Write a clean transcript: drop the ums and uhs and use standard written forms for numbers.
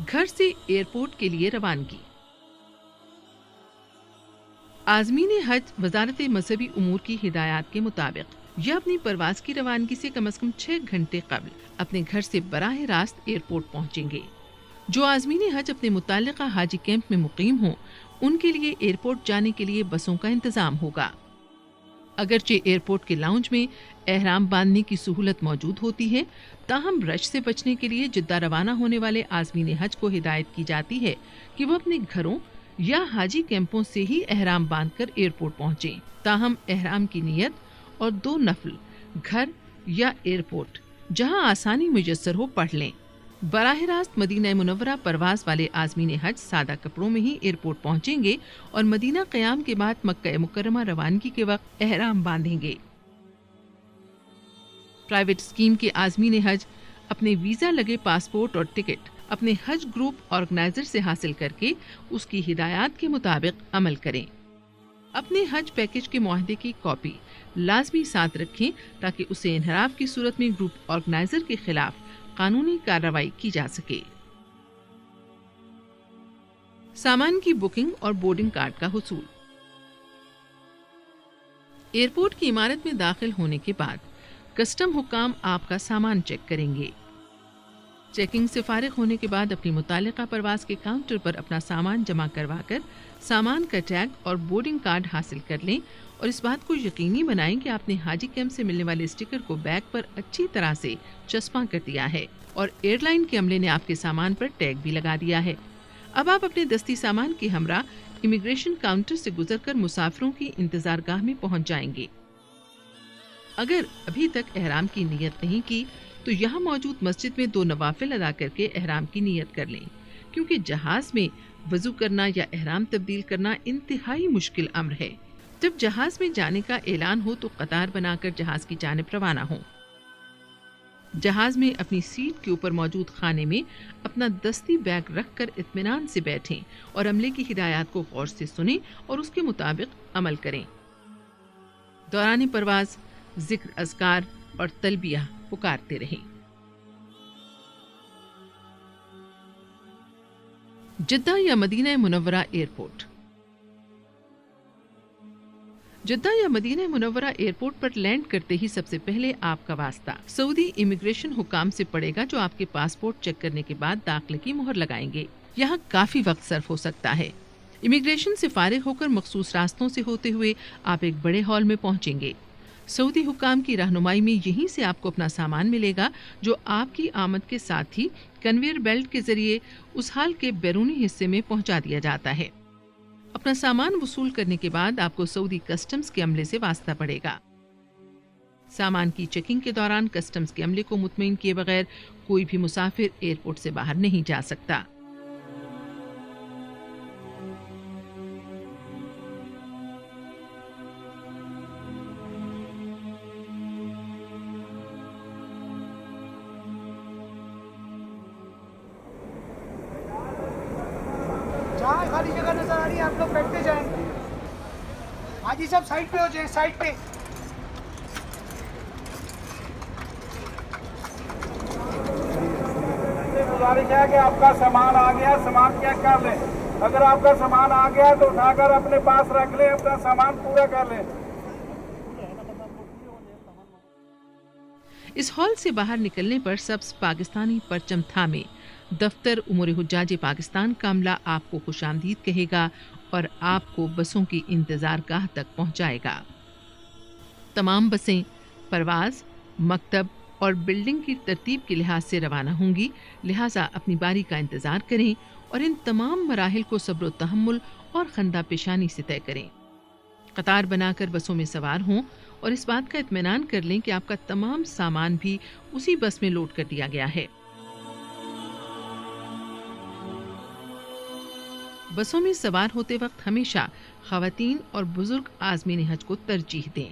گھر سے ایئرپورٹ کے لیے روانگی۔ عازمین حج وزارت مذہبی امور کی ہدایات کے مطابق یا اپنی پرواز کی روانگی سے کم از کم 6 گھنٹے قبل اپنے گھر سے براہ راست ایئرپورٹ پہنچیں گے۔ جو عازمین حج اپنے متعلقہ حاجی کیمپ میں مقیم ہوں ان کے لیے ایئرپورٹ جانے کے لیے بسوں کا انتظام ہوگا۔ اگرچہ ایئرپورٹ کے لاؤنج میں احرام باندھنے کی سہولت موجود ہوتی ہے، تاہم رش سے بچنے کے لیے جدہ روانہ ہونے والے عازمین حج کو ہدایت کی جاتی ہے کہ وہ اپنے گھروں یا حاجی کیمپوں سے ہی احرام باندھ کر ایئرپورٹ پہنچیں۔ تاہم احرام کی نیت اور 2 نفل گھر یا ایئرپورٹ جہاں آسانی میسر ہو پڑھ لیں۔ براہ راست مدینہ منورہ پرواز والے عازمین حج سادہ کپڑوں میں ہی ایئرپورٹ پہنچیں گے اور مدینہ قیام کے بعد مکہ مکرمہ روانگی کے وقت احرام باندھیں گے۔ پرائیویٹ اسکیم کے عازمین حج اپنے ویزا لگے پاسپورٹ اور ٹکٹ اپنے حج گروپ آرگنائزر سے حاصل کر کے اس کی ہدایات کے مطابق عمل کریں۔ اپنے حج پیکج کے معاہدے کی کاپی لازمی ساتھ رکھیں تاکہ اسے انحراف کی صورت میں گروپ آرگنائزر کے خلاف قانونی کارروائی کی جا سکے۔ سامان کی بکنگ اور بورڈنگ کارڈ کا حصول۔ ایئرپورٹ کی عمارت میں داخل ہونے کے بعد کسٹم حکام آپ کا سامان چیک کریں گے۔ چیکنگ سے فارغ ہونے کے بعد اپنی متعلقہ پرواز کے کاؤنٹر پر اپنا سامان جمع کروا کر سامان کا ٹیگ اور بورڈنگ کارڈ حاصل کر لیں اور اس بات کو یقینی بنائیں کہ آپ نے حاجی کیمپ سے ملنے والے اسٹیکر کو بیگ پر اچھی طرح سے چسپاں کر دیا ہے اور ایئر لائن کے عملے نے آپ کے سامان پر ٹیگ بھی لگا دیا ہے۔ اب آپ اپنے دستی سامان کے ہمراہ امیگریشن کاؤنٹر سے گزر کر مسافروں کی انتظار گاہ میں پہنچ جائیں گے۔ اگر ابھی تک احرام کی نیت نہیں کی تو یہاں موجود مسجد میں 2 نوافل ادا کر کے احرام کی نیت کر لیں، کیونکہ جہاز میں وضو کرنا یا احرام تبدیل کرنا انتہائی مشکل امر ہے۔ جب جہاز میں جانے کا اعلان ہو تو قطار بنا کر جہاز کی جانب روانہ ہوں۔ جہاز میں اپنی سیٹ کے اوپر موجود خانے میں اپنا دستی بیگ رکھ کر اطمینان سے بیٹھیں اور عملے کی ہدایات کو غور سے سنیں اور اس کے مطابق عمل کریں۔ دوران پرواز ذکر اذکار اور تلبیہ پکارتے رہیں۔ جدہ یا مدینہ منورہ ایئرپورٹ۔ جدہ یا مدینہ منورہ ایئرپورٹ پر لینڈ کرتے ہی سب سے پہلے آپ کا واسطہ سعودی امیگریشن حکام سے پڑے گا، جو آپ کے پاسپورٹ چیک کرنے کے بعد داخلے کی مہر لگائیں گے۔ یہاں کافی وقت صرف ہو سکتا ہے۔ امیگریشن سے فارغ ہو کر مخصوص راستوں سے ہوتے ہوئے آپ ایک بڑے ہال میں پہنچیں گے۔ سعودی حکام کی رہنمائی میں یہیں سے آپ کو اپنا سامان ملے گا، جو آپ کی آمد کے ساتھ ہی کنویئر بیلٹ کے ذریعے اس ہال کے بیرونی حصے میں پہنچا دیا جاتا ہے۔ اپنا سامان وصول کرنے کے بعد آپ کو سعودی کسٹمز کے عملے سے واسطہ پڑے گا۔ سامان کی چیکنگ کے دوران کسٹمز کے عملے کو مطمئن کیے بغیر کوئی بھی مسافر ایئرپورٹ سے باہر نہیں جا سکتا۔ جہاں خالی جگہ نظر آ رہی ہے آپ لوگ بیٹھتے جائیں۔ حاجی صاحب سائڈ پہ ہو جائیں، سائڈ پہ۔ گزارش ہے کہ آپ کا سامان آ گیا، سامان چیک کر لیں۔ اگر آپ کا سامان آ گیا تو اٹھا کر اپنے پاس رکھ لیں، اپنا سامان پورا کر لیں۔ اس ہال سے باہر نکلنے پر سبز پاکستانی پرچم تھامے دفتر امور حجاج پاکستان کا عملہ آپ کو خوش آمدید کہے گا اور آپ کو بسوں کی انتظار گاہ تک پہنچائے گا۔ تمام بسیں پرواز، مکتب اور بلڈنگ کی ترتیب کے لحاظ سے روانہ ہوں گی، لہٰذا اپنی باری کا انتظار کریں اور ان تمام مراحل کو صبر و تحمل اور خندہ پیشانی سے طے کریں۔ قطار بنا کر بسوں میں سوار ہوں اور اس بات کا اطمینان کر لیں کہ آپ کا تمام سامان بھی اسی بس میں لوڈ کر دیا گیا ہے۔ بسوں میں سوار ہوتے وقت ہمیشہ خواتین اور بزرگ عازمین حج کو ترجیح دیں۔